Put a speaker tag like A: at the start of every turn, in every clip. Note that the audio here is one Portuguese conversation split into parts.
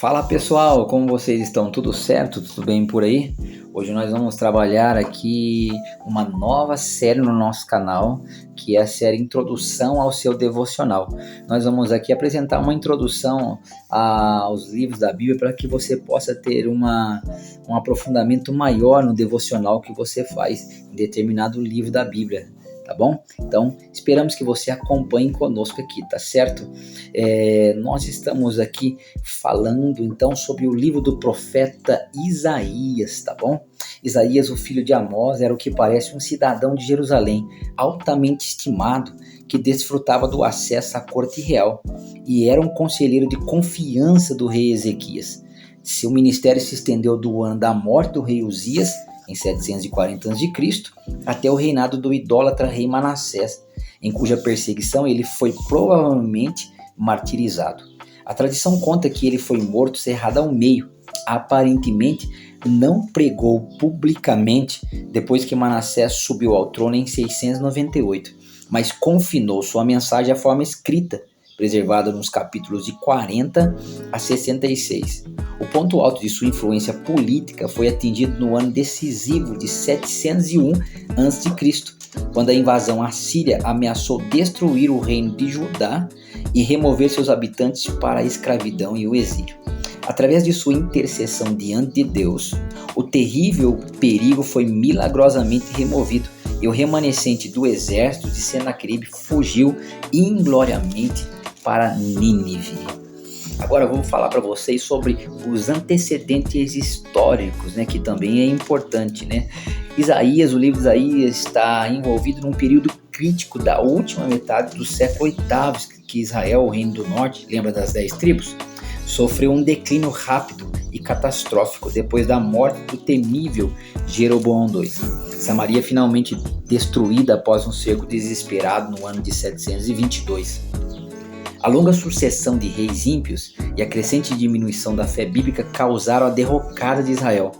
A: Fala pessoal, como vocês estão? Tudo certo? Tudo bem por aí? Hoje nós vamos trabalhar aqui uma nova série no nosso canal, que é a série Introdução ao seu Devocional. Nós vamos aqui apresentar uma introdução aos livros da Bíblia para que você possa ter um aprofundamento maior no devocional que você faz em determinado livro da Bíblia. Tá bom? Então, esperamos que você acompanhe conosco aqui, tá certo? Nós estamos aqui falando, então, sobre o livro do profeta Isaías, tá bom? Isaías, o filho de Amós, era o que parece um cidadão de Jerusalém, altamente estimado, que desfrutava do acesso à corte real e era um conselheiro de confiança do rei Ezequias. Seu ministério se estendeu do ano da morte do rei Uzias, em 740 a.C., até o reinado do idólatra rei Manassés, em cuja perseguição ele foi provavelmente martirizado. A tradição conta que ele foi morto cerrado ao meio. Aparentemente, não pregou publicamente depois que Manassés subiu ao trono em 698, mas confinou sua mensagem à forma escrita, preservada nos capítulos de 40 a 66. O ponto alto de sua influência política foi atingido no ano decisivo de 701 a.C., quando a invasão assíria ameaçou destruir o reino de Judá e remover seus habitantes para a escravidão e o exílio. Através de sua intercessão diante de Deus, o terrível perigo foi milagrosamente removido e o remanescente do exército de Senaqueribe fugiu ingloriamente para Nínive. Agora eu vou falar para vocês sobre os antecedentes históricos, que também é importante, Isaías, o livro de Isaías está envolvido num período crítico da última metade do século VIII, que Israel, o reino do norte, lembra das 10 tribos, sofreu um declínio rápido e catastrófico depois da morte do temível Jeroboão II. Samaria finalmente destruída após um cerco desesperado no ano de 722. A longa sucessão de reis ímpios e a crescente diminuição da fé bíblica causaram a derrocada de Israel.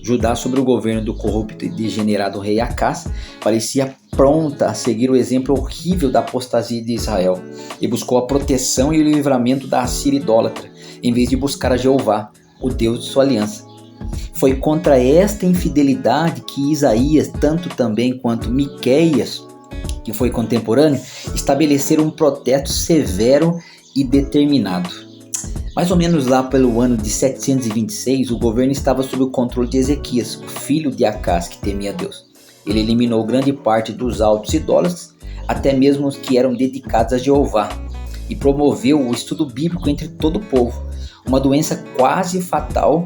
A: Judá, sob o governo do corrupto e degenerado rei Acás, parecia pronta a seguir o exemplo horrível da apostasia de Israel e buscou a proteção e o livramento da Assíria idólatra, em vez de buscar a Jeová, o Deus de sua aliança. Foi contra esta infidelidade que Isaías, tanto também quanto Miqueias, que foi contemporâneo, estabeleceram um protesto severo e determinado. Mais ou menos lá pelo ano de 726, o governo estava sob o controle de Ezequias, o filho de Acás, que temia a Deus. Ele eliminou grande parte dos altos idólatras, até mesmo os que eram dedicados a Jeová, e promoveu o estudo bíblico entre todo o povo. Uma doença quase fatal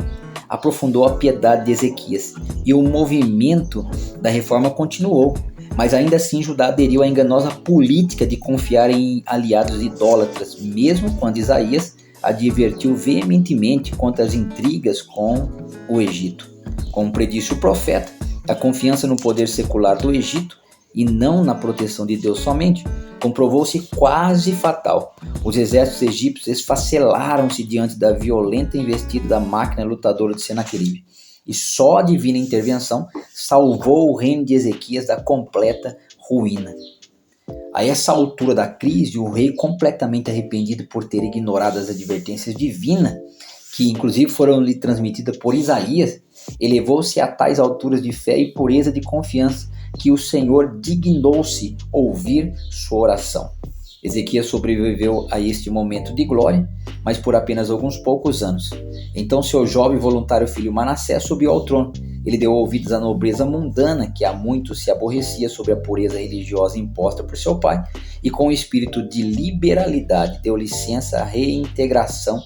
A: aprofundou a piedade de Ezequias, e o movimento da reforma continuou. Mas ainda assim Judá aderiu à enganosa política de confiar em aliados idólatras, mesmo quando Isaías advertiu veementemente contra as intrigas com o Egito. Como predisse o profeta, a confiança no poder secular do Egito, e não na proteção de Deus somente, comprovou-se quase fatal. Os exércitos egípcios esfacelaram-se diante da violenta investida da máquina lutadora de Senaqueribe. E só a divina intervenção salvou o reino de Ezequias da completa ruína. A essa altura da crise, o rei, completamente arrependido por ter ignorado as advertências divinas, que inclusive foram lhe transmitidas por Isaías, elevou-se a tais alturas de fé e pureza de confiança que o Senhor dignou-se ouvir sua oração. Ezequias sobreviveu a este momento de glória, mas por apenas alguns poucos anos. Então seu jovem voluntário filho Manassés subiu ao trono. Ele deu ouvidos à nobreza mundana, que há muito se aborrecia sobre a pureza religiosa imposta por seu pai, e com um espírito de liberalidade deu licença à reintegração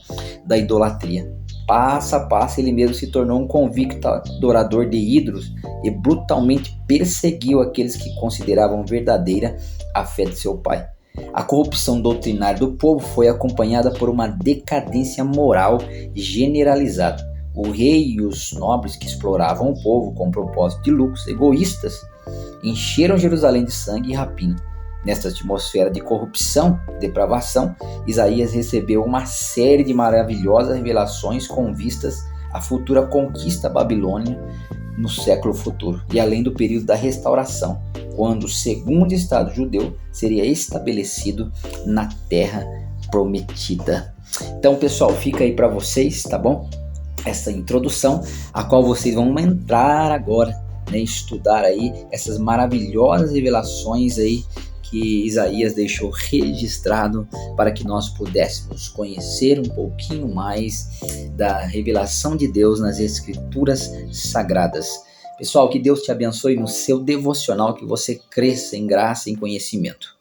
A: da idolatria. Passo a passo ele mesmo se tornou um convicto adorador de ídolos e brutalmente perseguiu aqueles que consideravam verdadeira a fé de seu pai. A corrupção doutrinária do povo foi acompanhada por uma decadência moral generalizada. O rei e os nobres que exploravam o povo com propósito de lucros egoístas encheram Jerusalém de sangue e rapina. Nesta atmosfera de corrupção e depravação, Isaías recebeu uma série de maravilhosas revelações com vistas à futura conquista babilônica no século futuro e além do período da restauração, quando o segundo Estado judeu seria estabelecido na terra prometida. Então, pessoal, fica aí para vocês, tá bom? Essa introdução, a qual vocês vão entrar agora, né, estudar aí essas maravilhosas revelações aí que Isaías deixou registrado para que nós pudéssemos conhecer um pouquinho mais da revelação de Deus nas Escrituras Sagradas. Pessoal, que Deus te abençoe no seu devocional, que você cresça em graça e em conhecimento.